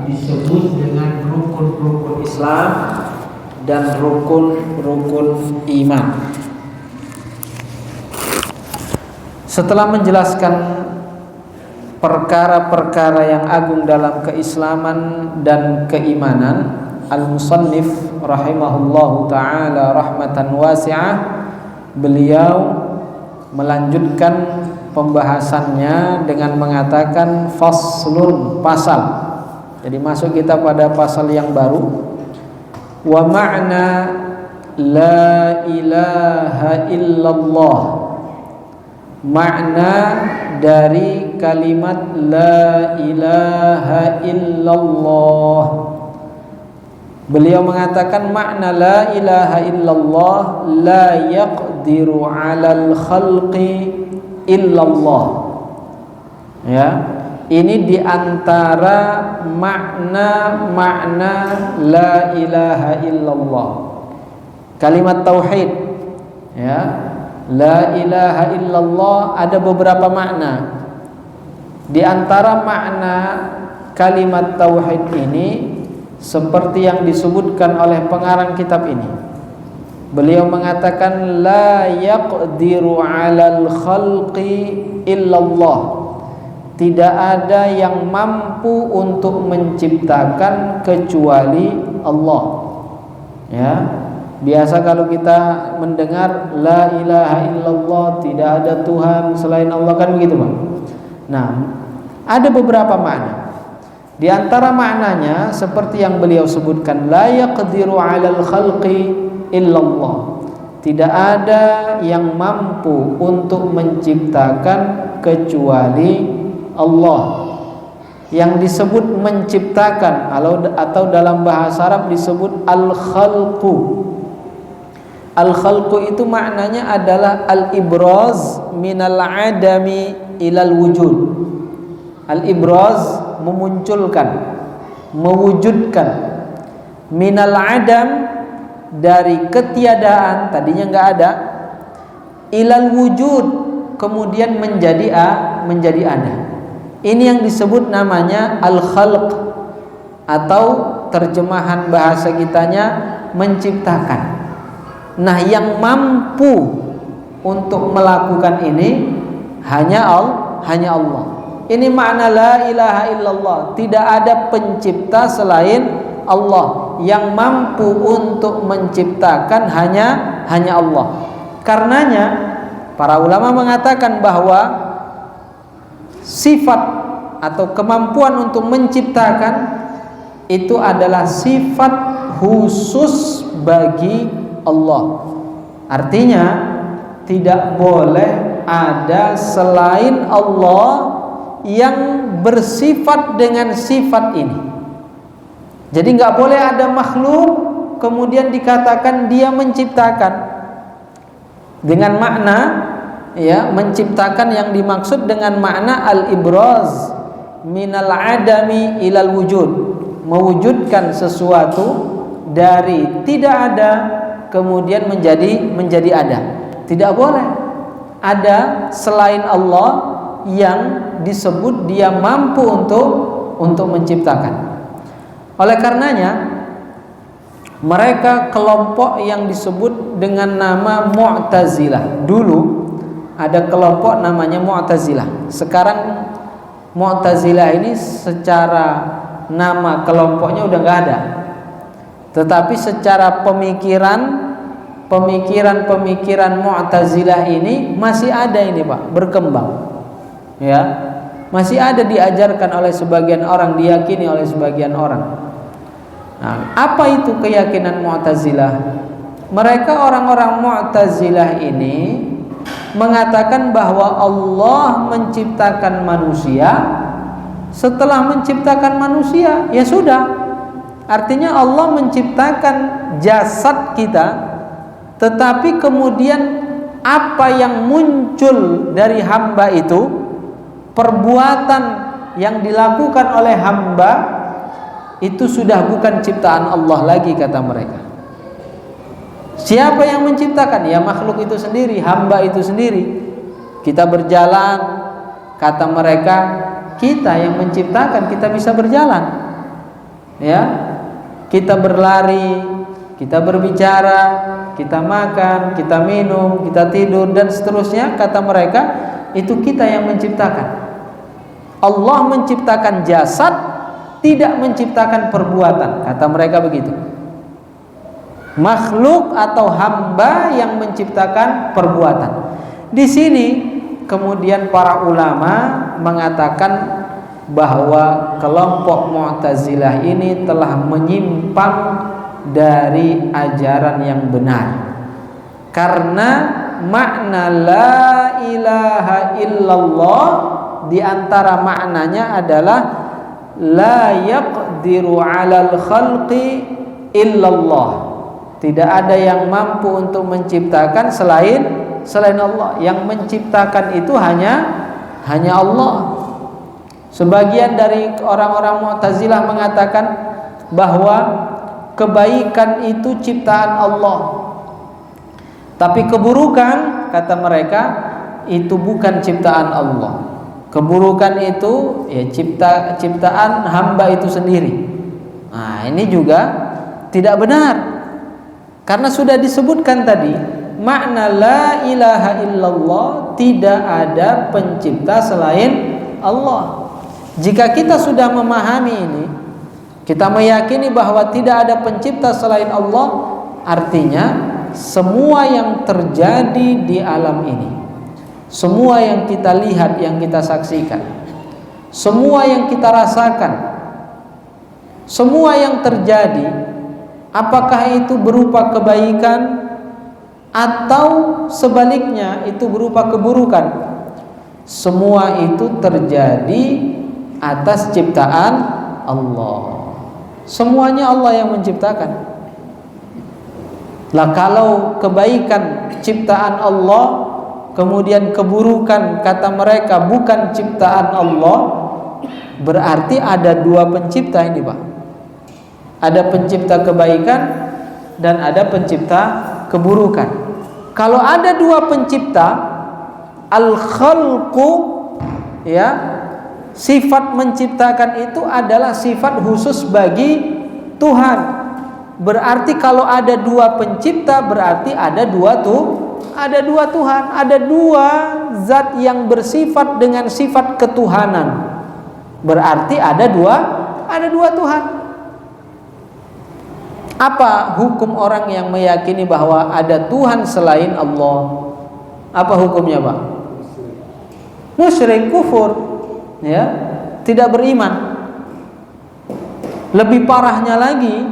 disebut dengan rukun-rukun Islam dan rukun-rukun iman. Setelah menjelaskan perkara-perkara yang agung dalam keislaman dan keimanan, al-musannif rahimahullahu ta'ala rahmatan wasi'ah, beliau melanjutkan pembahasannya dengan mengatakan faslun, pasal. Jadi masuk kita pada pasal yang baru. Wa ma'na la ilaha illallah. Makna dari kalimat la ilaha illallah. Beliau mengatakan makna la ilaha illallah la yaqdiru 'alal khalqi illallah. Ya, ini diantara makna-makna la ilaha illallah. Kalimat tauhid, ya, la ilaha illallah ada beberapa makna. Di antara makna kalimat tauhid ini seperti yang disebutkan oleh pengarang kitab ini. Beliau mengatakan la yaqdiru 'alal khalqi illallah. Tidak ada yang mampu untuk menciptakan kecuali Allah. Ya. Biasa kalau kita mendengar la ilaha illallah, tidak ada Tuhan selain Allah, kan begitu, Bang. Nah, ada beberapa makna. Di antara maknanya seperti yang beliau sebutkan, la yaqdiru 'alal khalqi illallah. Tidak ada yang mampu untuk menciptakan kecuali Allah. Yang disebut menciptakan atau dalam bahasa Arab disebut al-khalqu. Al-khalqu itu maknanya adalah al-ibraz minal adami ilal wujud. Al-ibraz memunculkan, mewujudkan, minal adam dari ketiadaan, tadinya enggak ada, ilal wujud kemudian menjadi ada. Ini yang disebut namanya al-khalq, atau terjemahan bahasa kitanya menciptakan. Nah, yang mampu untuk melakukan ini hanya Allah. Ini makna la ilaha illallah. Tidak ada pencipta selain Allah. Yang mampu untuk menciptakan hanya Allah. Karenanya para ulama mengatakan bahwa sifat atau kemampuan untuk menciptakan itu adalah sifat khusus bagi Allah. Artinya tidak boleh ada selain Allah yang bersifat dengan sifat ini. Jadi nggak boleh ada makhluk kemudian dikatakan dia menciptakan. Dengan makna, ya, menciptakan yang dimaksud dengan makna al-ibraz minal adami ilal wujud, mewujudkan sesuatu dari tidak ada kemudian menjadi ada. Tidak boleh ada selain Allah yang disebut dia mampu untuk menciptakan. Oleh karenanya mereka kelompok yang disebut dengan nama Mu'tazilah. Dulu ada kelompok namanya Mu'tazilah. Sekarang Mu'tazilah ini secara nama kelompoknya udah nggak ada. Tetapi secara pemikiran Mu'tazilah ini masih ada ini, Pak, berkembang. Ya. Masih ada diajarkan oleh sebagian orang, diyakini oleh sebagian orang. Nah, apa itu keyakinan Mu'tazilah? Mereka orang-orang Mu'tazilah ini mengatakan bahwa Allah menciptakan manusia. Setelah menciptakan manusia, ya sudah. Artinya Allah menciptakan jasad kita, tetapi kemudian apa yang muncul dari hamba itu, perbuatan yang dilakukan oleh hamba itu sudah bukan ciptaan Allah lagi, kata mereka. Siapa yang menciptakan? Ya makhluk itu sendiri, hamba itu sendiri. Kita berjalan, kata mereka, kita yang menciptakan, kita bisa berjalan, ya, kita berlari, kita berbicara, kita makan, kita minum, kita tidur dan seterusnya. Kata mereka, itu kita yang menciptakan. Allah menciptakan jasad, tidak menciptakan perbuatan. Kata mereka begitu. Makhluk atau hamba yang menciptakan perbuatan. Di sini kemudian para ulama mengatakan bahwa kelompok Mu'tazilah ini telah menyimpang dari ajaran yang benar. Karena makna la ilaha illallah di antara maknanya adalah la yaqdiru 'alal khalqi illallah. Tidak ada yang mampu untuk menciptakan selain Allah. Yang menciptakan itu hanya Allah. Sebagian dari orang-orang Mu'tazilah mengatakan bahwa kebaikan itu ciptaan Allah, tapi keburukan, kata mereka, itu bukan ciptaan Allah. Keburukan itu ya ciptaan hamba itu sendiri. Nah, ini juga tidak benar. Karena sudah disebutkan tadi, makna la ilaha illallah, tidak ada pencipta selain Allah. Jika kita sudah memahami ini, kita meyakini bahwa tidak ada pencipta selain Allah, artinya semua yang terjadi di alam ini, semua yang kita lihat, yang kita saksikan, semua yang kita rasakan, semua yang terjadi, apakah itu berupa kebaikan atau sebaliknya itu berupa keburukan, semua itu terjadi atas ciptaan Allah. Semuanya Allah yang menciptakan. Lah kalau kebaikan ciptaan Allah, kemudian keburukan kata mereka bukan ciptaan Allah, berarti ada dua pencipta ini, Pak. Ada pencipta kebaikan dan ada pencipta keburukan. Kalau ada dua pencipta, al-khalqu, ya, sifat menciptakan itu adalah sifat khusus bagi Tuhan. Berarti kalau ada dua pencipta, berarti ada dua Tuhan, ada dua zat yang bersifat dengan sifat ketuhanan. Berarti ada dua Tuhan. Apa hukum orang yang meyakini bahwa ada Tuhan selain Allah? Apa hukumnya, Pak? Musyrik, kufur, ya, tidak beriman. Lebih parahnya lagi,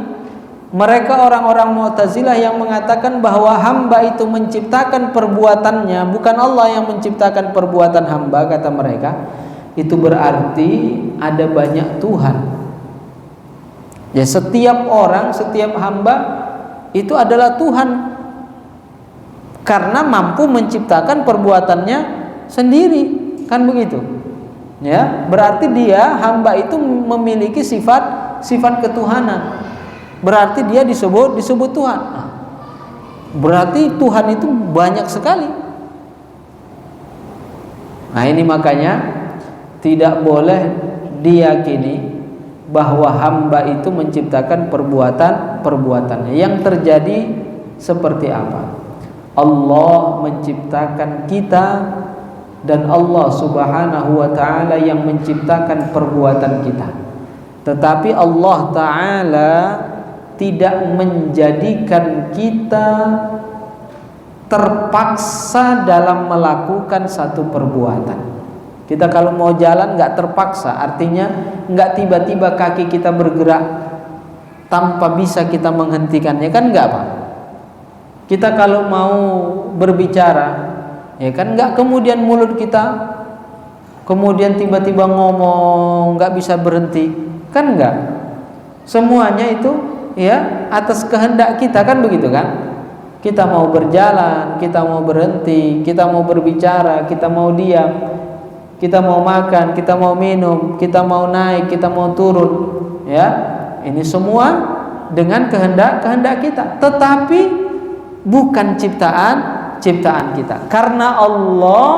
mereka orang-orang Mu'tazilah yang mengatakan bahwa hamba itu menciptakan perbuatannya, bukan Allah yang menciptakan perbuatan hamba, kata mereka. Itu berarti ada banyak Tuhan. Ya, setiap orang, setiap hamba itu adalah Tuhan karena mampu menciptakan perbuatannya sendiri, kan begitu? Ya, berarti dia hamba itu memiliki sifat ketuhanan. Berarti dia disebut Tuhan. Nah, berarti Tuhan itu banyak sekali. Nah, ini makanya tidak boleh diyakini bahwa hamba itu menciptakan perbuatannya. Yang terjadi seperti apa? Allah menciptakan kita dan Allah Subhanahu wa ta'ala yang menciptakan perbuatan kita. Tetapi Allah ta'ala tidak menjadikan kita terpaksa dalam melakukan satu perbuatan. Kita kalau mau jalan nggak terpaksa, artinya nggak tiba-tiba kaki kita bergerak tanpa bisa kita menghentikannya, kan nggak, Pak? Kita kalau mau berbicara, ya kan nggak kemudian mulut kita kemudian tiba-tiba ngomong nggak bisa berhenti, kan nggak? Semuanya itu ya atas kehendak kita, kan begitu kan? Kita mau berjalan, kita mau berhenti, kita mau berbicara, kita mau diam, kita mau makan, kita mau minum, kita mau naik, kita mau turun, ya, ini semua dengan kehendak kita. Tetapi bukan ciptaan kita, karena Allah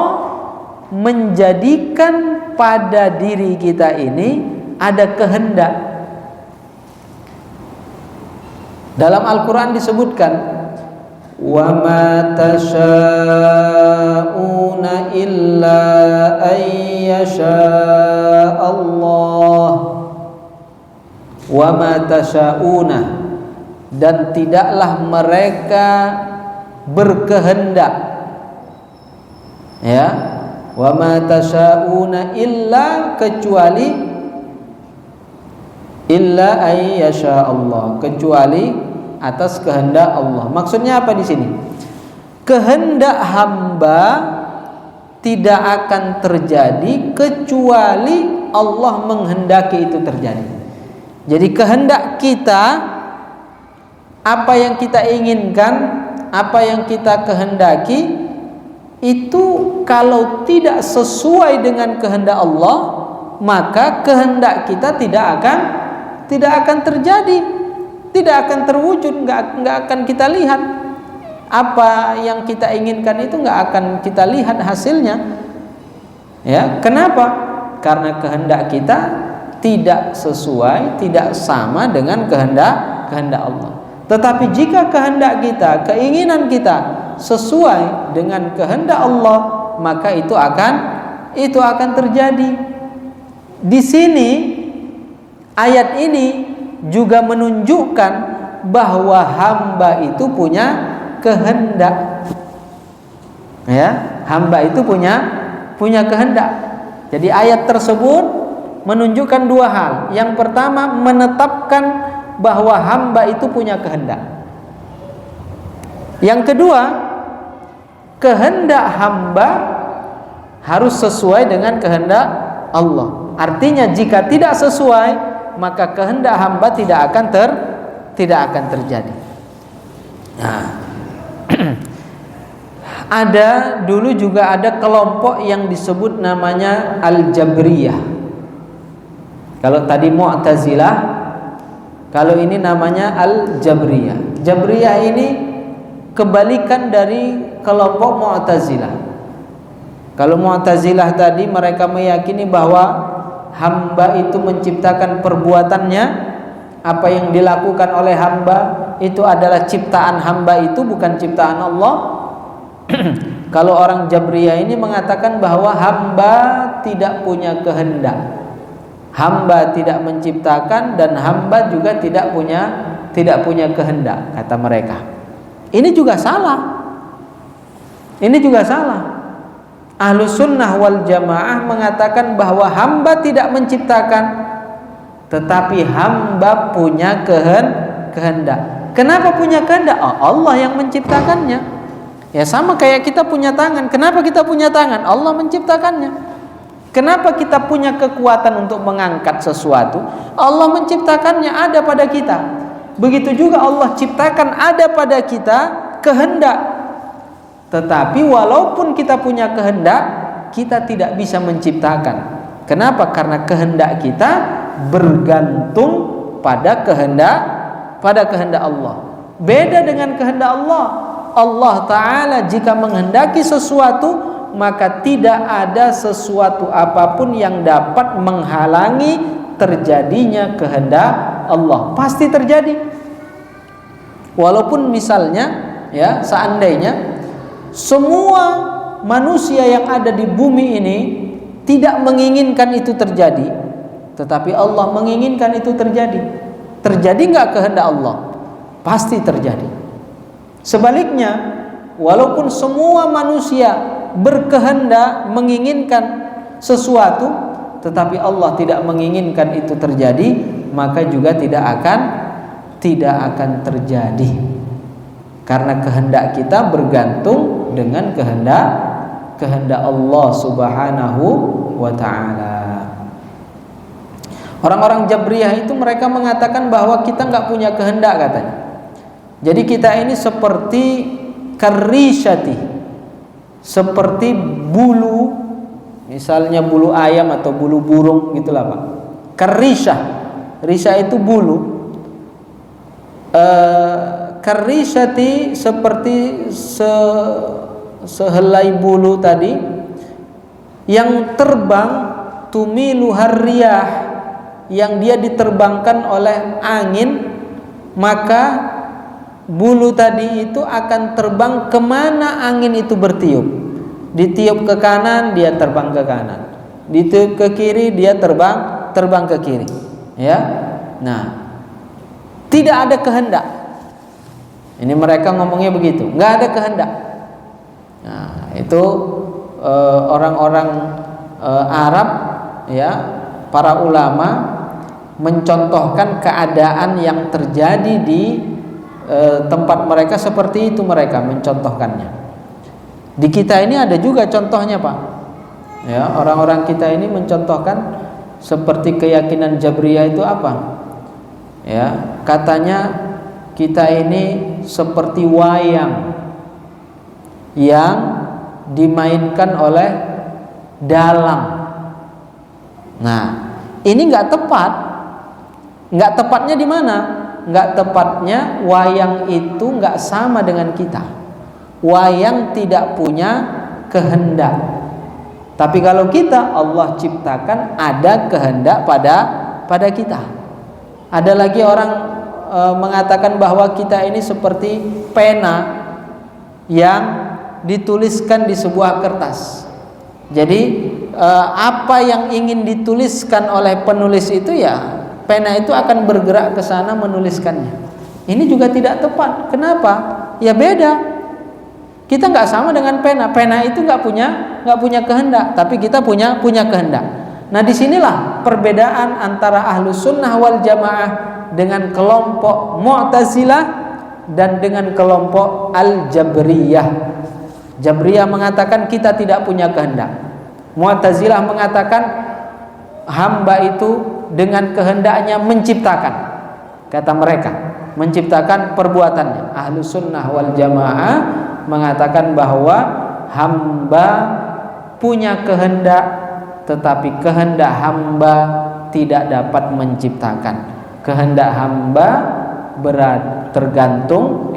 menjadikan pada diri kita ini ada kehendak. Dalam Al-Quran disebutkan, wa ma tasha'una illa ayyasha Allah. Wa ma tasha'una, dan tidaklah mereka berkehendak, ya, wa ma tasha'una illa, kecuali illa ayyasha Allah, kecuali atas kehendak Allah. Maksudnya apa di sini? Kehendak hamba tidak akan terjadi kecuali Allah menghendaki itu terjadi. Jadi kehendak kita, apa yang kita inginkan, apa yang kita kehendaki, itu kalau tidak sesuai dengan kehendak Allah, maka kehendak kita tidak akan terjadi, tidak akan terwujud, nggak akan kita lihat. Apa yang kita inginkan itu nggak akan kita lihat hasilnya. Ya, kenapa? Karena kehendak kita tidak sesuai, tidak sama dengan kehendak Allah. Tetapi jika kehendak kita, keinginan kita sesuai dengan kehendak Allah, maka itu akan terjadi. Di sini ayat ini juga menunjukkan bahwa hamba itu punya kehendak. Ya, hamba itu punya kehendak. Jadi ayat tersebut menunjukkan dua hal. Yang pertama, menetapkan bahwa hamba itu punya kehendak. Yang kedua, kehendak hamba harus sesuai dengan kehendak Allah. Artinya jika tidak sesuai, maka kehendak hamba tidak akan terjadi. Nah, dulu juga ada kelompok yang disebut namanya Al-Jabriyah. Kalau tadi Mu'tazilah, kalau ini namanya Al-Jabriyah. Jabriyah ini kebalikan dari kelompok Mu'tazilah. Kalau Mu'tazilah tadi mereka meyakini bahwa hamba itu menciptakan perbuatannya, apa yang dilakukan oleh hamba itu adalah ciptaan hamba, itu bukan ciptaan Allah. Kalau orang Jabriyah ini mengatakan bahwa hamba tidak punya kehendak, hamba tidak menciptakan, dan hamba juga tidak punya kehendak, kata mereka. Ini juga salah. Ini juga salah. Ahlus sunnah wal jamaah mengatakan bahwa hamba tidak menciptakan, tetapi hamba punya kehendak. Kenapa punya kehendak? Allah yang menciptakannya. Ya, sama kayak kita punya tangan. Kenapa kita punya tangan? Allah menciptakannya. Kenapa kita punya kekuatan untuk mengangkat sesuatu? Allah menciptakannya, ada pada kita. Begitu juga Allah ciptakan ada pada kita kehendak. Tetapi walaupun kita punya kehendak, kita tidak bisa menciptakan. Kenapa? Karena kehendak kita bergantung pada kehendak Allah. Beda dengan kehendak Allah. Allah Ta'ala jika menghendaki sesuatu, maka tidak ada sesuatu apapun yang dapat menghalangi terjadinya kehendak Allah. Pasti terjadi. Walaupun misalnya, ya, seandainya semua manusia yang ada di bumi ini tidak menginginkan itu terjadi, tetapi Allah menginginkan itu terjadi. Terjadi nggak kehendak Allah? Pasti terjadi. Sebaliknya, walaupun semua manusia berkehendak menginginkan sesuatu, tetapi Allah tidak menginginkan itu terjadi, maka juga tidak akan terjadi. Karena kehendak kita bergantung dengan kehendak Allah Subhanahu wa ta'ala. Orang-orang Jabriyah itu mereka mengatakan bahwa kita nggak punya kehendak, katanya. Jadi kita ini seperti karishati, seperti bulu, misalnya bulu ayam atau bulu burung, gitulah Pak. Karisha, risha itu bulu. Karishati seperti sehelai bulu tadi yang terbang tumiluhar riyah, yang dia diterbangkan oleh angin, maka bulu tadi itu akan terbang kemana angin itu bertiup. Ditiup ke kanan, dia terbang ke kanan. Ditiup ke kiri, dia terbang ke kiri. Ya, nah, tidak ada kehendak. Ini mereka ngomongnya begitu, nggak ada kehendak. Nah, itu orang-orang Arab, ya, para ulama mencontohkan keadaan yang terjadi di tempat mereka, seperti itu mereka mencontohkannya. Di kita ini ada juga contohnya, Pak. Ya, orang-orang kita ini mencontohkan seperti keyakinan Jabriyah itu apa? Ya, katanya kita ini seperti wayang yang dimainkan oleh dalang. Nah, ini nggak tepat. Nggak tepatnya di mana? Nggak tepatnya wayang itu nggak sama dengan kita. Wayang tidak punya kehendak. Tapi kalau kita, Allah ciptakan ada kehendak pada kita. Ada lagi orang mengatakan bahwa kita ini seperti pena yang dituliskan di sebuah kertas. Jadi apa yang ingin dituliskan oleh penulis itu, ya pena itu akan bergerak ke sana menuliskannya. Ini juga tidak tepat. Kenapa? Ya beda. Kita nggak sama dengan pena. Pena itu nggak punya kehendak, tapi kita punya kehendak. Nah, disinilah perbedaan antara Ahlus Sunnah wal Jamaah dengan kelompok Mu'tazilah dan dengan kelompok Al-Jabriyah. Jabriyah mengatakan kita tidak punya kehendak. Mu'tazilah mengatakan hamba itu dengan kehendaknya menciptakan. Kata mereka, menciptakan perbuatannya. Ahlus Sunnah wal Jamaah mengatakan bahwa hamba punya kehendak, tetapi kehendak hamba tidak dapat menciptakan. Kehendak hamba bergantung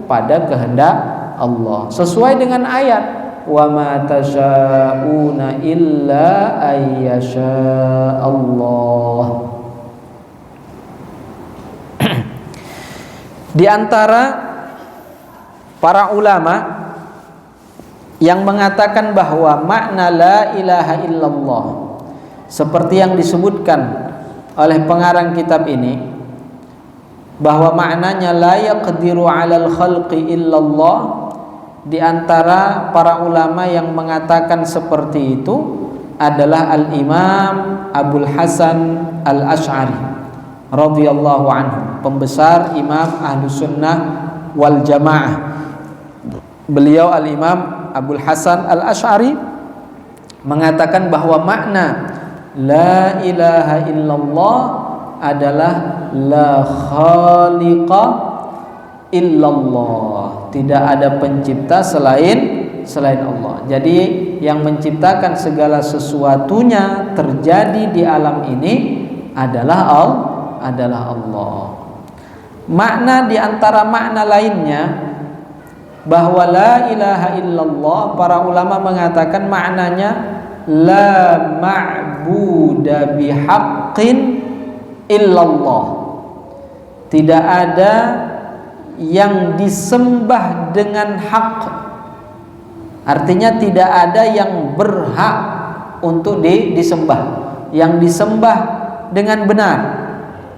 pada kehendak Allah. Sesuai dengan ayat, wa ma tasyauna illa ayyasha Allah. Di antara para ulama yang mengatakan bahwa makna la ilaha illallah seperti yang disebutkan oleh pengarang kitab ini, bahwa maknanya la yaqdiru 'alal khalqi illallah. Di antara para ulama yang mengatakan seperti itu adalah Al-Imam Abul Hasan Al-Asy'ari radhiyallahu anhu, pembesar Imam Ahlus Sunnah wal Jamaah. Beliau Al-Imam Abul Hasan Al-Asy'ari mengatakan bahwa makna la ilaha illallah adalah la khaliqa illallah, tidak ada pencipta selain Allah. Jadi yang menciptakan segala sesuatunya terjadi di alam ini adalah Allah. Makna di antara makna lainnya bahwa la ilaha illallah, para ulama mengatakan maknanya la ma'buda bihaqqin illallah. Tidak ada yang disembah dengan hak. Artinya tidak ada yang berhak untuk disembah, yang disembah dengan benar,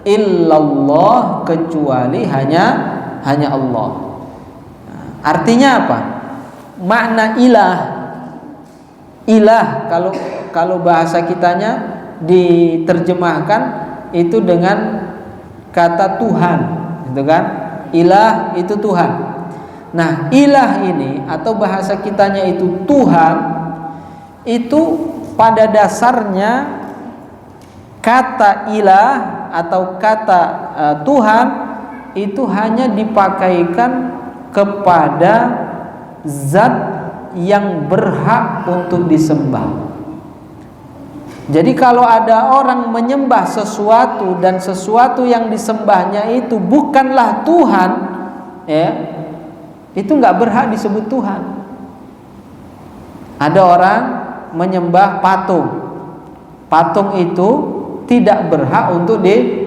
illallah, kecuali hanya Allah. Artinya apa? Makna ilah kalau bahasa kitanya diterjemahkan itu dengan kata Tuhan, gitu kan? Ilah itu Tuhan. Nah, ilah ini atau bahasa kitanya itu Tuhan, itu pada dasarnya kata ilah atau kata Tuhan itu hanya dipakaikan kepada zat yang berhak untuk disembah. Jadi kalau ada orang menyembah sesuatu dan sesuatu yang disembahnya itu bukanlah Tuhan, ya, itu nggak berhak disebut Tuhan. Ada orang menyembah patung, patung itu tidak berhak untuk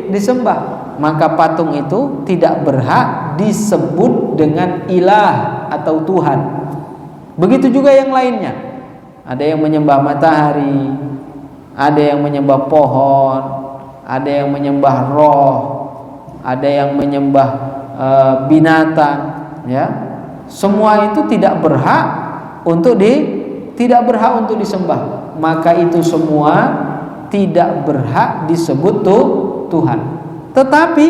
disembah, maka patung itu tidak berhak disebut dengan ilah atau Tuhan. Begitu juga yang lainnya. Ada yang menyembah matahari, ada yang menyembah pohon, ada yang menyembah roh, ada yang menyembah binatang, ya. Semua itu tidak berhak untuk disembah. Maka itu semua tidak berhak disebut Tuhan. Tetapi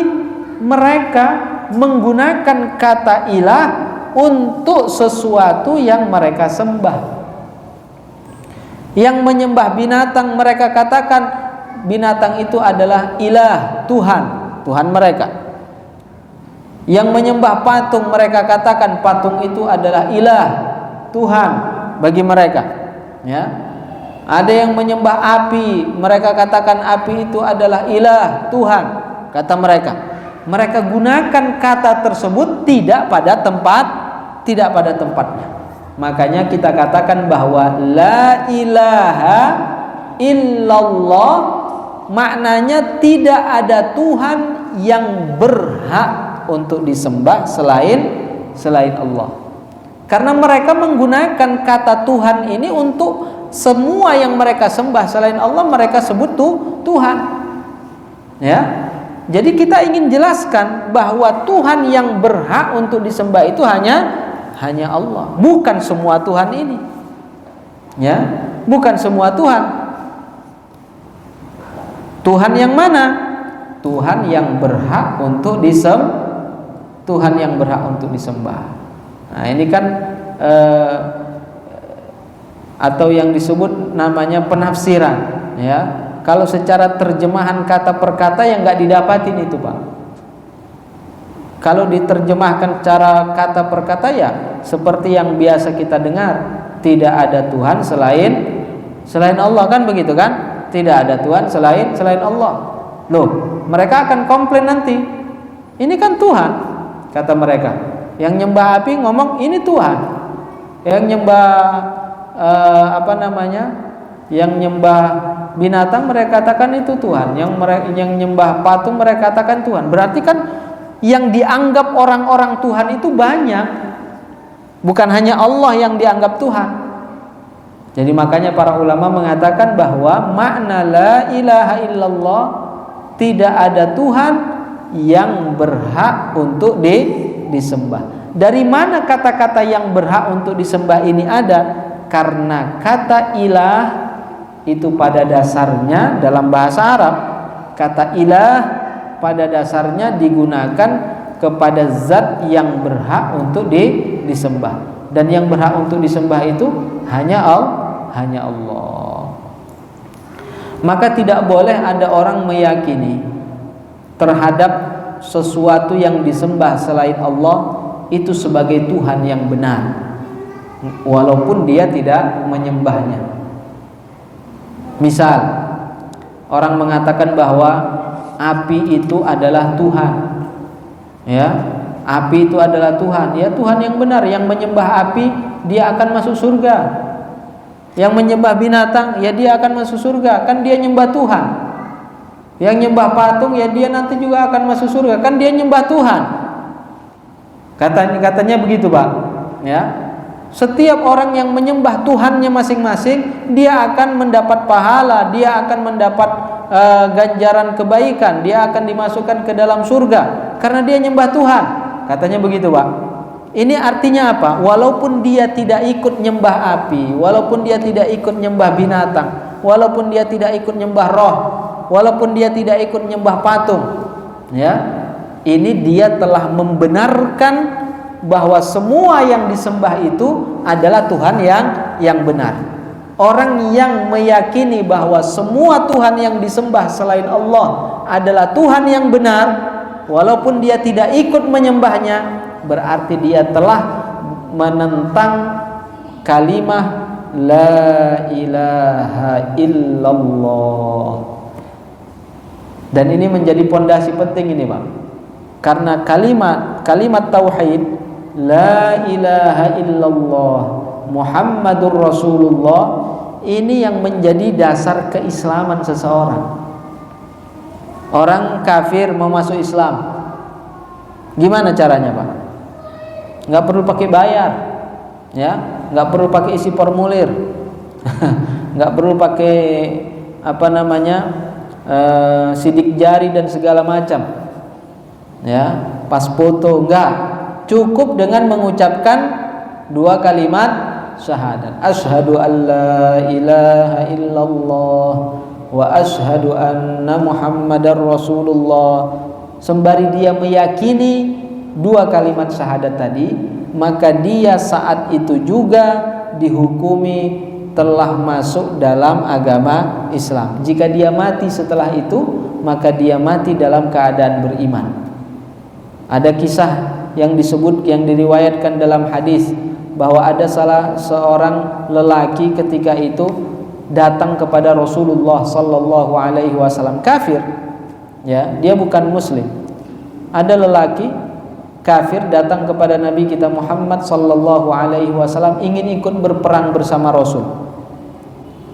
mereka menggunakan kata ilah untuk sesuatu yang mereka sembah. Yang menyembah binatang, mereka katakan binatang itu adalah ilah, Tuhan mereka. Yang menyembah patung, mereka katakan patung itu adalah ilah, Tuhan bagi mereka, ya. Ada yang menyembah api, mereka katakan api itu adalah ilah, Tuhan, kata mereka. Mereka gunakan kata tersebut tidak pada tempatnya. Makanya kita katakan bahwa la ilaha illallah maknanya tidak ada Tuhan yang berhak untuk disembah selain Allah. Karena mereka menggunakan kata Tuhan ini untuk semua yang mereka sembah selain Allah, mereka sebut Tuhan. Ya. Jadi kita ingin jelaskan bahwa Tuhan yang berhak untuk disembah itu hanya Allah, bukan semua Tuhan ini. Ya, bukan semua Tuhan. Tuhan yang mana? Tuhan yang berhak untuk disembah. Nah, ini kan atau yang disebut namanya penafsiran, ya. Kalau secara terjemahan kata per kata yang nggak didapatin itu, Pak. Kalau diterjemahkan cara kata per kata ya seperti yang biasa kita dengar, tidak ada Tuhan selain Allah, kan begitu kan? Tidak ada Tuhan selain Allah. Loh, mereka akan komplain nanti. Ini kan Tuhan, kata mereka. Yang nyembah api ngomong ini Tuhan. Yang nyembah Yang nyembah binatang mereka katakan itu Tuhan. Yang nyembah patung mereka katakan Tuhan. Berarti kan yang dianggap orang-orang Tuhan itu banyak, bukan hanya Allah yang dianggap Tuhan. Jadi makanya para ulama mengatakan bahwa makna la ilaha illallah, tidak ada Tuhan yang berhak untuk disembah. Dari mana kata-kata yang berhak untuk disembah ini ada? Karena kata ilah itu pada dasarnya dalam bahasa Arab, kata ilah pada dasarnya digunakan kepada zat yang berhak untuk disembah, dan yang berhak untuk disembah itu hanya Allah. Maka tidak boleh ada orang meyakini terhadap sesuatu yang disembah selain Allah itu sebagai Tuhan yang benar, walaupun dia tidak menyembahnya. Misal orang mengatakan bahwa api itu adalah Tuhan, ya, api itu adalah Tuhan, ya Tuhan yang benar. Yang menyembah api dia akan masuk surga. Yang menyembah binatang ya dia akan masuk surga, kan dia nyembah Tuhan. Yang nyembah patung ya dia nanti juga akan masuk surga, kan dia nyembah Tuhan. Katanya begitu, Pak, ya. Setiap orang yang menyembah Tuhannya masing-masing, dia akan mendapat pahala, dia akan mendapat ganjaran kebaikan, dia akan dimasukkan ke dalam surga karena dia nyembah Tuhan. Katanya begitu, Pak. Ini artinya apa? Walaupun dia tidak ikut nyembah api, walaupun dia tidak ikut nyembah binatang, walaupun dia tidak ikut nyembah roh, walaupun dia tidak ikut nyembah patung, ya, ini dia telah membenarkan bahwa semua yang disembah itu adalah Tuhan yang benar. Orang yang meyakini bahwa semua Tuhan yang disembah selain Allah adalah Tuhan yang benar, walaupun dia tidak ikut menyembahnya, berarti dia telah menentang kalimat la ilaha illallah. Dan ini menjadi pondasi penting ini, Pak. Karena kalimat tauhid la ilaha illallah Muhammadur Rasulullah ini yang menjadi dasar keislaman seseorang. Orang kafir mau masuk Islam, gimana caranya Pak? Nggak perlu pakai bayar, ya, nggak perlu pakai isi formulir, nggak perlu pakai sidik jari dan segala macam, ya, pas foto, enggak, cukup dengan mengucapkan 2 kalimat syahadat, asyhadu an la ilaha illallah wa asyhadu anna muhammadar rasulullah. Sembari dia meyakini 2 kalimat syahadat tadi, maka dia saat itu juga dihukumi telah masuk dalam agama Islam. Jika dia mati setelah itu, maka dia mati dalam keadaan beriman. Ada kisah yang diriwayatkan dalam hadis bahwa ada salah seorang lelaki ketika itu datang kepada Rasulullah sallallahu alaihi wasallam, kafir, ya, dia bukan muslim. Ada lelaki kafir datang kepada Nabi kita Muhammad sallallahu alaihi wasallam ingin ikut berperang bersama Rasul.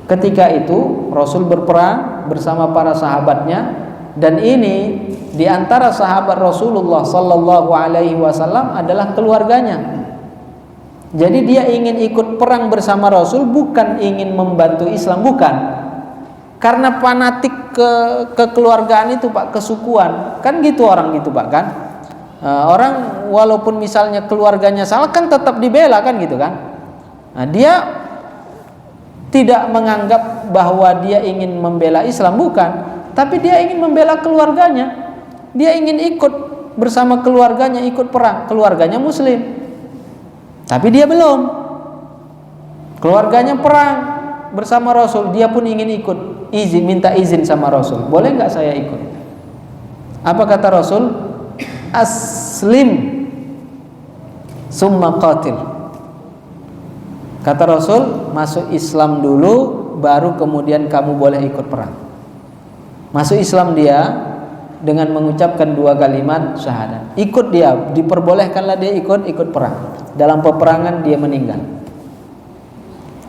Ketika itu Rasul berperang bersama para sahabatnya, dan ini di antara sahabat Rasulullah sallallahu alaihi wasallam adalah keluarganya. Jadi dia ingin ikut perang bersama Rasul bukan ingin membantu Islam, bukan. Karena fanatik kekeluargaan itu Pak, kesukuan. Kan gitu orang gitu Pak kan. Orang walaupun misalnya keluarganya salah kan tetap dibela kan gitu kan. Nah, dia tidak menganggap bahwa dia ingin membela Islam, bukan, tapi dia ingin membela keluarganya. Dia ingin ikut bersama keluarganya ikut perang. Keluarganya muslim, tapi dia belum. Keluarganya perang bersama Rasul, dia pun ingin ikut, minta izin sama Rasul, boleh nggak saya ikut? Apa kata Rasul? Aslim summa qatil. Kata Rasul, masuk Islam dulu, baru kemudian kamu boleh ikut perang. Masuk Islam dia dengan mengucapkan 2 kalimat syahadat. Ikut dia, diperbolehkanlah dia ikut perang. Dalam peperangan dia meninggal.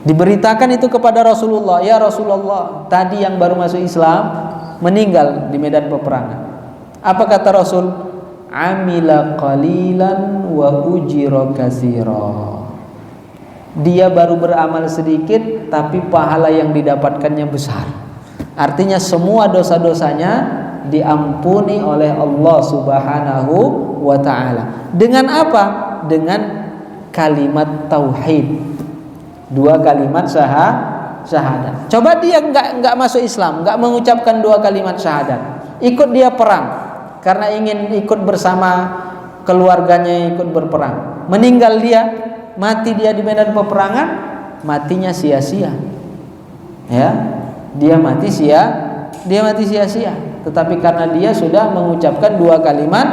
Diberitakan itu kepada Rasulullah, ya Rasulullah, tadi yang baru masuk Islam meninggal di medan peperangan. Apa kata Rasul? Amila qalilan wa ujira katsira. Dia baru beramal sedikit tapi pahala yang didapatkannya besar. Artinya semua dosa-dosanya diampuni oleh Allah Subhanahu wa taala. Dengan apa? Dengan kalimat tauhid. 2 kalimat syahadat. Coba dia enggak masuk Islam, enggak mengucapkan 2 kalimat syahadat. Ikut dia perang karena ingin ikut bersama keluarganya ikut berperang. Meninggal dia, mati dia di medan peperangan, matinya sia-sia. Ya, dia mati sia-sia. Tetapi karena dia sudah mengucapkan 2 kalimat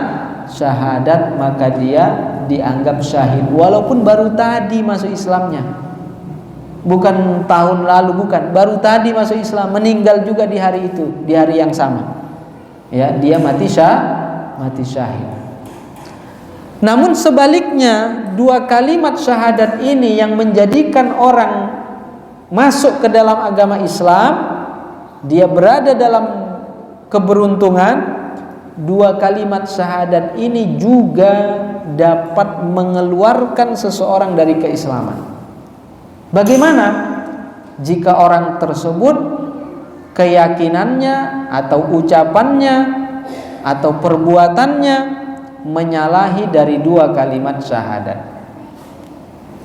syahadat, maka dia dianggap syahid walaupun baru tadi masuk Islamnya. Bukan tahun lalu, bukan, baru tadi masuk Islam, meninggal juga di hari itu, di hari yang sama. Ya, dia mati syahid. Namun sebaliknya, 2 kalimat syahadat ini yang menjadikan orang masuk ke dalam agama Islam, dia berada dalam keberuntungan. 2 kalimat syahadat ini juga dapat mengeluarkan seseorang dari keislaman. Bagaimana jika orang tersebut keyakinannya atau ucapannya atau perbuatannya menyalahi dari 2 kalimat syahadat?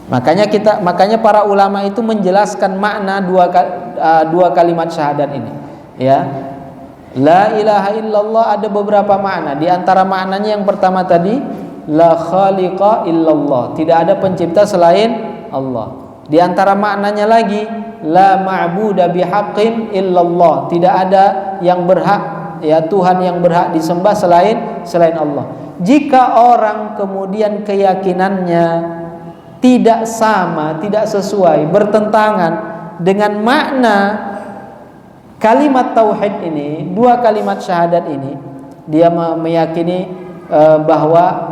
Makanya para ulama itu menjelaskan makna 2 kalimat syahadat ini. Ya, la ilaha illallah ada beberapa makna. Di antara maknanya yang pertama tadi, la khaliqa illallah, tidak ada pencipta selain Allah. Di antara maknanya lagi, la ma'buda bihaqqin illallah, tidak ada yang berhak, ya, Tuhan yang berhak disembah selain Allah. Jika orang kemudian keyakinannya tidak sama, tidak sesuai, bertentangan dengan makna kalimat tauhid ini, 2 kalimat syahadat ini, dia meyakini bahwa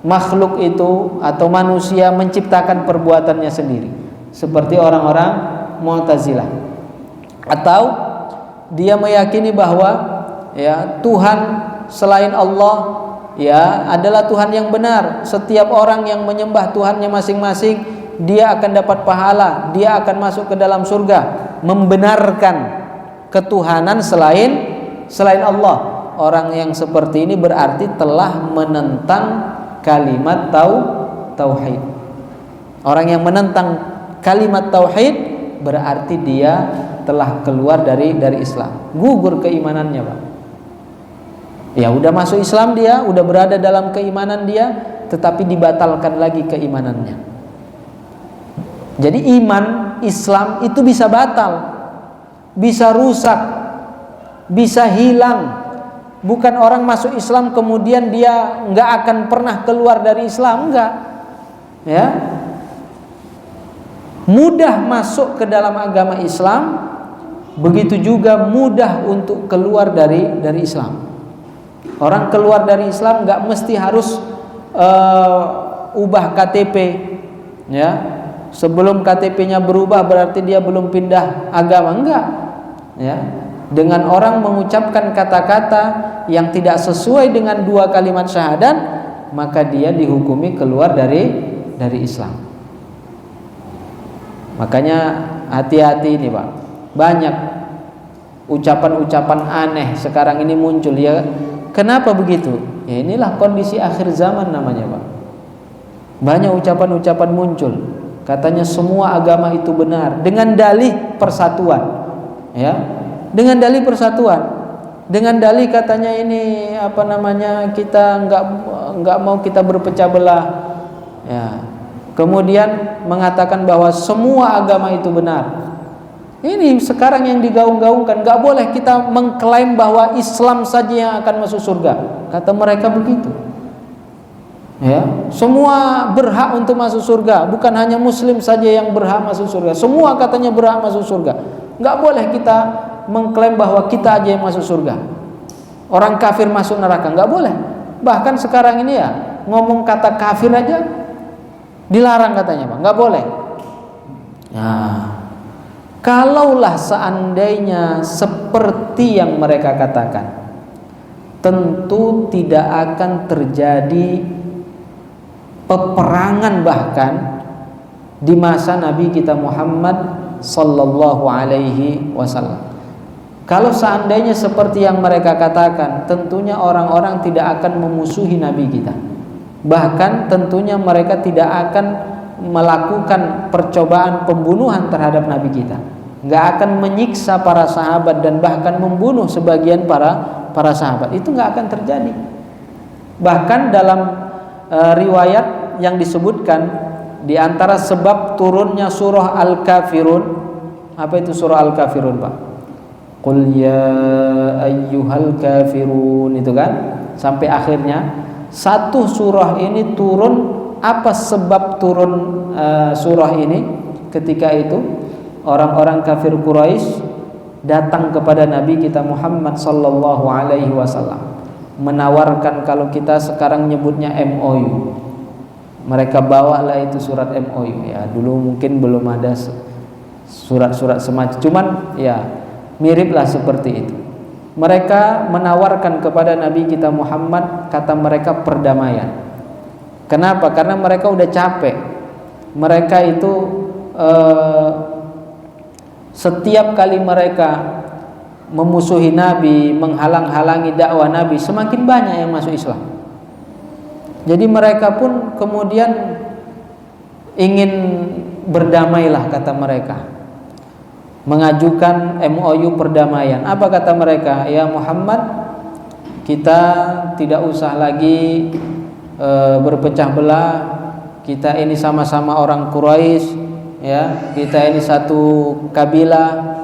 makhluk itu atau manusia menciptakan perbuatannya sendiri, seperti orang-orang Mu'tazilah. Atau dia meyakini bahwa ya Tuhan selain Allah ya adalah Tuhan yang benar. Setiap orang yang menyembah Tuhannya masing-masing, dia akan dapat pahala, dia akan masuk ke dalam surga, membenarkan ketuhanan selain Allah. Orang yang seperti ini berarti telah menentang kalimat tauhid. Orang yang menentang kalimat tauhid berarti dia telah keluar dari Islam, gugur keimanannya, Pak. Ya udah masuk Islam dia, udah berada dalam keimanan dia, tetapi dibatalkan lagi keimanannya. Jadi iman Islam itu bisa batal, bisa rusak, bisa hilang. Bukan orang masuk Islam kemudian dia nggak akan pernah keluar dari Islam, enggak. Ya, mudah masuk ke dalam agama Islam, begitu juga mudah untuk keluar dari Islam. Orang keluar dari Islam nggak mesti harus ubah KTP, ya. Sebelum KTP-nya berubah berarti dia belum pindah agama, enggak. Ya. Dengan orang mengucapkan kata-kata yang tidak sesuai dengan 2 kalimat syahadat, maka dia dihukumi keluar dari Islam. Makanya hati-hati ini, Pak. Banyak ucapan-ucapan aneh sekarang ini muncul, ya. Kenapa begitu? Ya inilah kondisi akhir zaman namanya, Pak. Banyak ucapan-ucapan muncul. Katanya semua agama itu benar dengan dalih persatuan. Ya. Dengan dalih persatuan, dengan dalih katanya ini kita nggak mau kita berpecah belah, ya. Kemudian mengatakan bahwa semua agama itu benar. Ini sekarang yang digaung-gaungkan, nggak boleh kita mengklaim bahwa Islam saja yang akan masuk surga. Kata mereka begitu. Ya, semua berhak untuk masuk surga, bukan hanya Muslim saja yang berhak masuk surga. Semua katanya berhak masuk surga. Nggak boleh kita mengklaim bahwa kita aja yang masuk surga, orang kafir masuk neraka, nggak boleh. Bahkan sekarang ini ya ngomong kata kafir aja dilarang katanya, Pak, nggak boleh. Nah, kalaulah seandainya seperti yang mereka katakan, tentu tidak akan terjadi peperangan bahkan di masa Nabi kita Muhammad sallallahu alaihi wasallam. Kalau seandainya seperti yang mereka katakan, tentunya orang-orang tidak akan memusuhi Nabi kita. Bahkan tentunya mereka tidak akan melakukan percobaan pembunuhan terhadap Nabi kita. Nggak akan menyiksa para sahabat dan bahkan membunuh sebagian para sahabat. Itu nggak akan terjadi. Bahkan dalam riwayat yang disebutkan, di antara sebab turunnya surah Al-Kafirun, apa itu surah Al-Kafirun, Pak? Qul ya ayyuhal kafirun, itu kan sampai akhirnya. Satu surah ini turun, apa sebab turun surah ini? Ketika itu orang-orang kafir Quraisy datang kepada Nabi kita Muhammad sallallahu alaihi wasallam, menawarkan, kalau kita sekarang nyebutnya MOU. Mereka bawalah itu surat MOU, ya. Dulu mungkin belum ada surat-surat semacam, cuman ya miriplah seperti itu. Mereka menawarkan kepada Nabi kita Muhammad, kata mereka, perdamaian. Kenapa? Karena mereka udah capek. Mereka itu setiap kali mereka memusuhi Nabi, menghalang-halangi dakwah Nabi, semakin banyak yang masuk Islam. Jadi mereka pun kemudian ingin berdamailah, kata mereka, mengajukan MOU perdamaian. Apa kata mereka? Ya Muhammad, kita tidak usah lagi berpecah belah. Kita ini sama-sama orang Quraisy, ya. Kita ini satu kabilah.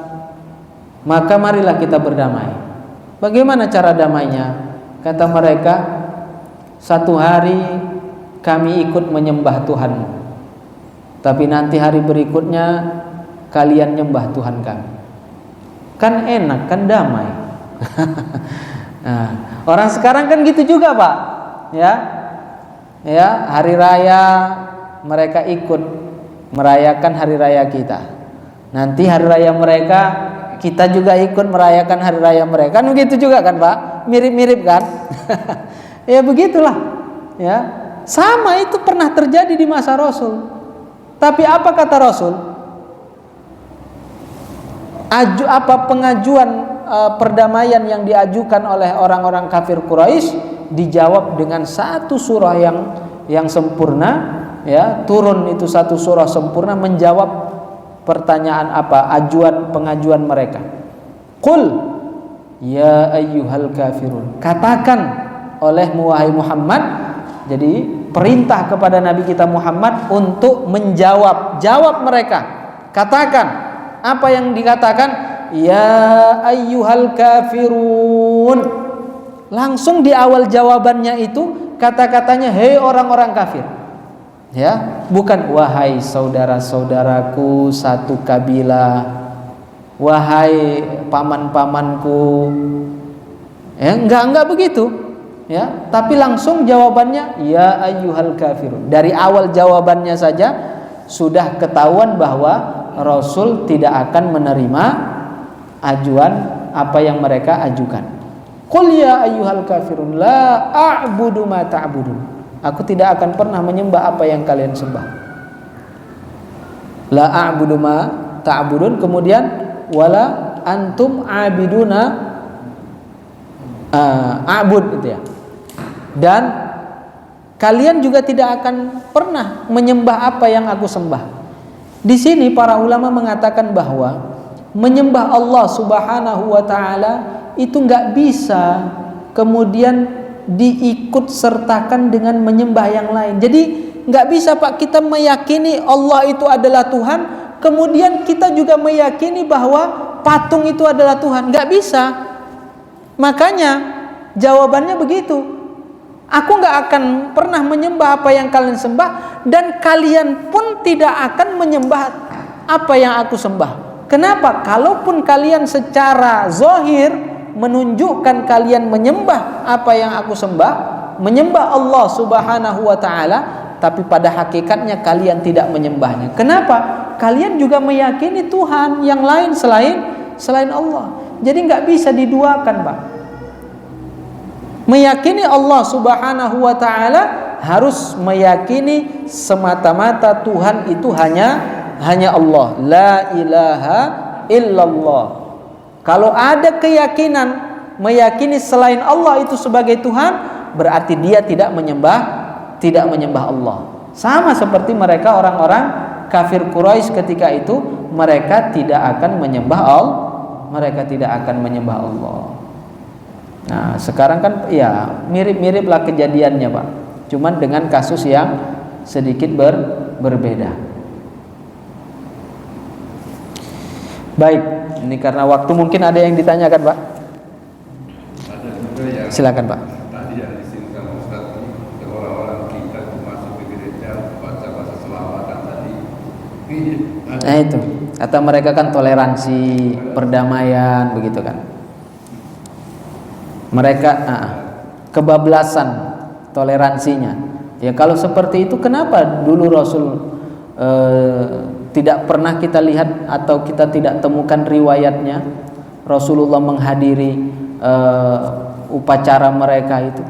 Maka marilah kita berdamai. Bagaimana cara damainya? Kata mereka, satu hari kami ikut menyembah Tuhanmu, tapi nanti hari berikutnya kalian nyembah Tuhan kami. Kan enak, kan damai. Nah, orang sekarang kan gitu juga, Pak. Ya, hari raya mereka ikut merayakan hari raya kita. Nanti hari raya mereka, kita juga ikut merayakan hari raya mereka. Kan begitu juga kan Pak? Mirip-mirip kan? Ya begitulah. Ya, sama itu pernah terjadi di masa Rasul. Tapi apa kata Rasul? Pengajuan perdamaian yang diajukan oleh orang-orang kafir Quraisy dijawab dengan satu surah yang sempurna, ya, turun itu satu surah sempurna menjawab pertanyaan pengajuan mereka. Qul ya ayyuhal kafirun, katakan olehmu wahai Muhammad. Jadi perintah kepada Nabi kita Muhammad untuk jawab mereka. Katakan apa yang dikatakan, ya ayyuhal kafirun. Langsung di awal jawabannya itu kata-katanya hei orang-orang kafir. Ya, bukan wahai saudara-saudaraku satu kabilah, wahai paman-pamanku. Ya, enggak begitu. Ya, tapi langsung jawabannya ya ayyuhal kafirun. Dari awal jawabannya saja sudah ketahuan bahwa Rasul tidak akan menerima ajuan apa yang mereka ajukan. Qul ya ayyuhal kafirun la a'budu ma ta'budun. Aku tidak akan pernah menyembah apa yang kalian sembah. La a'budu ma ta'budun, kemudian wala antum a'biduna a'bud gitu ya. Dan kalian juga tidak akan pernah menyembah apa yang aku sembah. Di sini para ulama mengatakan bahwa menyembah Allah Subhanahu wa taala itu enggak bisa kemudian diikut sertakan dengan menyembah yang lain. Jadi nggak bisa Pak, kita meyakini Allah itu adalah Tuhan, kemudian kita juga meyakini bahwa patung itu adalah Tuhan. Nggak bisa. Makanya jawabannya begitu. Aku nggak akan pernah menyembah apa yang kalian sembah, dan kalian pun tidak akan menyembah apa yang aku sembah. Kenapa? Kalaupun kalian secara zahir menunjukkan kalian menyembah apa yang aku sembah, menyembah Allah Subhanahu wa taala, tapi pada hakikatnya kalian tidak menyembahnya. Kenapa? Kalian juga meyakini Tuhan yang lain selain Allah. Jadi nggak bisa diduakan, Pak. Meyakini Allah Subhanahu wa taala harus meyakini semata-mata Tuhan itu hanya Allah. La ilaha illallah. Kalau ada keyakinan meyakini selain Allah itu sebagai Tuhan, berarti dia tidak menyembah Allah. Sama seperti mereka orang-orang kafir Quraisy ketika itu, mereka tidak akan menyembah Allah. Nah, sekarang kan ya mirip-mirip lah kejadiannya, Pak. Cuman dengan kasus yang sedikit berbeda. Baik, ini karena waktu mungkin ada yang ditanyakan, Pak. Ada juga yang silakan, Pak. Tadi yang disini sama Ustaz, orang-orang kita itu masuk ke gereja baca selawatan tadi. Nah itu, atau mereka kan toleransi, perdamaian, begitu kan? Mereka kebablasan toleransinya. Ya kalau seperti itu, kenapa dulu Rasul tidak pernah kita lihat atau kita tidak temukan riwayatnya Rasulullah menghadiri upacara mereka itu?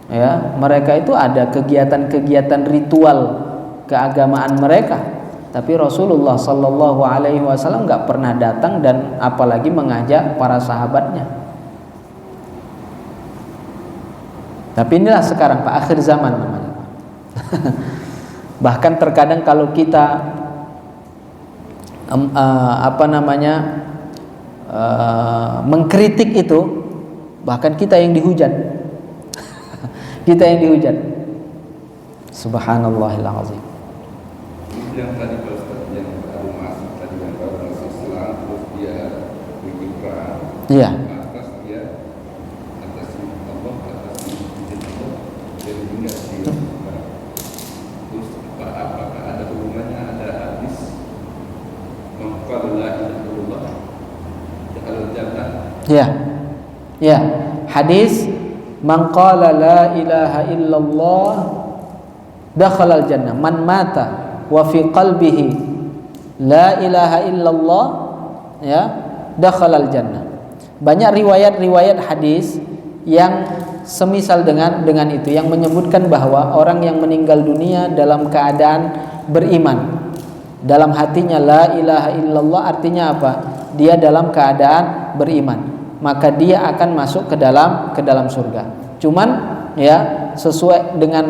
Ya, mereka itu ada kegiatan-kegiatan ritual keagamaan mereka, tapi Rasulullah Sallallahu Alaihi Wasallam nggak pernah datang dan apalagi mengajak para sahabatnya. Tapi inilah sekarang Pak, akhir zaman namanya. Bahkan terkadang kalau kita mengkritik itu, bahkan kita yang dihujat. Kita yang dihujat. Subhanallahil azim. Yang tadi Ustaz yang baru masuk tadi, yang baru masuk Islam terus dia bikin perang. Iya. Atas dia atas Allah, atas izin Allah dia meninggal di perang. Terus apakah ada hubungannya, ada hadis mengqala la ilaha illallah dakhala jannah? Ya. Ya, hadis man qala la ilaha illallah dakhala al-jannah, man mata wa fi qalbihi la ilaha illallah, ya, dakhalal jannah. Banyak riwayat-riwayat hadis yang semisal dengan itu, yang menyebutkan bahwa orang yang meninggal dunia dalam keadaan beriman, dalam hatinya la ilaha illallah, artinya apa? Dia dalam keadaan beriman, maka dia akan masuk ke dalam surga. Cuman ya, sesuai dengan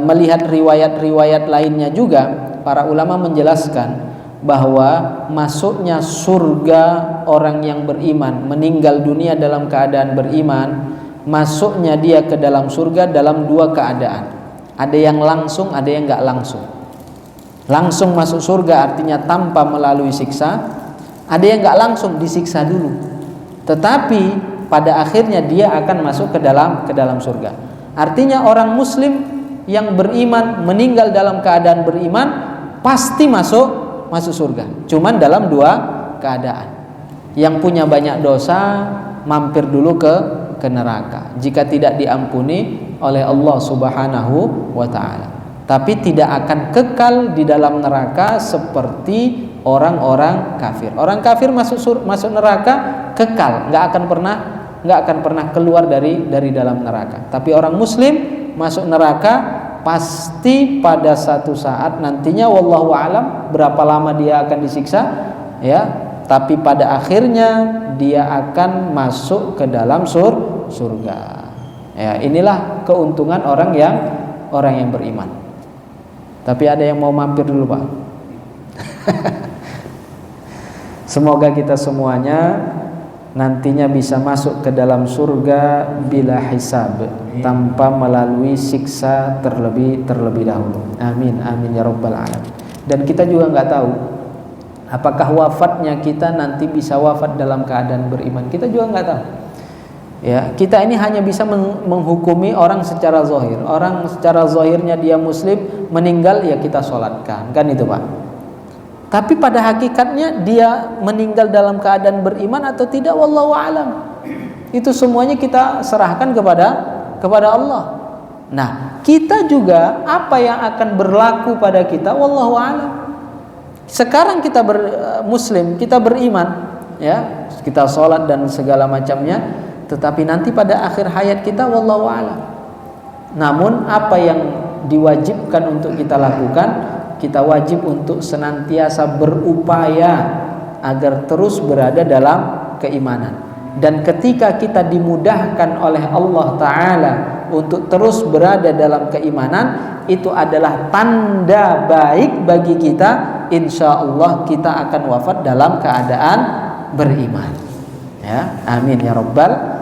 melihat riwayat-riwayat lainnya juga, para ulama menjelaskan bahwa masuknya surga orang yang beriman, meninggal dunia dalam keadaan beriman, masuknya dia ke dalam surga dalam dua keadaan. Ada yang langsung, ada yang enggak langsung. Langsung masuk surga artinya tanpa melalui siksa. Ada yang enggak langsung, disiksa dulu, tetapi pada akhirnya dia akan masuk ke dalam surga. Artinya orang muslim yang beriman meninggal dalam keadaan beriman pasti masuk surga. Cuman dalam dua keadaan. Yang punya banyak dosa mampir dulu ke neraka jika tidak diampuni oleh Allah Subhanahu wa taala. Tapi tidak akan kekal di dalam neraka seperti orang-orang kafir. Orang kafir masuk neraka kekal, nggak akan pernah keluar dari dalam neraka. Tapi orang muslim masuk neraka pasti pada satu saat nantinya, wallahu alam berapa lama dia akan disiksa, ya, tapi pada akhirnya dia akan masuk ke dalam surga. Ya, inilah keuntungan orang yang beriman. Tapi ada yang mau mampir dulu, Pak? Semoga kita semuanya nantinya bisa masuk ke dalam surga bila hisab, tanpa melalui siksa terlebih dahulu. Amin amin ya rabbal alamin. Dan kita juga nggak tahu apakah wafatnya kita nanti bisa wafat dalam keadaan beriman. Kita juga nggak tahu. Ya, kita ini hanya bisa menghukumi orang secara zahir. Orang secara zahirnya dia muslim, meninggal ya kita sholatkan, kan itu, Pak. Tapi pada hakikatnya dia meninggal dalam keadaan beriman atau tidak, wallahu alam. Itu semuanya kita serahkan kepada Allah. Nah, kita juga apa yang akan berlaku pada kita, wallahu alam. Sekarang kita muslim, kita beriman, ya, kita sholat dan segala macamnya. Tetapi nanti pada akhir hayat kita, wallahu alam. Namun apa yang diwajibkan untuk kita lakukan, kita wajib untuk senantiasa berupaya agar terus berada dalam keimanan. Dan ketika kita dimudahkan oleh Allah Ta'ala untuk terus berada dalam keimanan, itu adalah tanda baik bagi kita. Insya Allah kita akan wafat dalam keadaan beriman. Ya, amin ya rabbal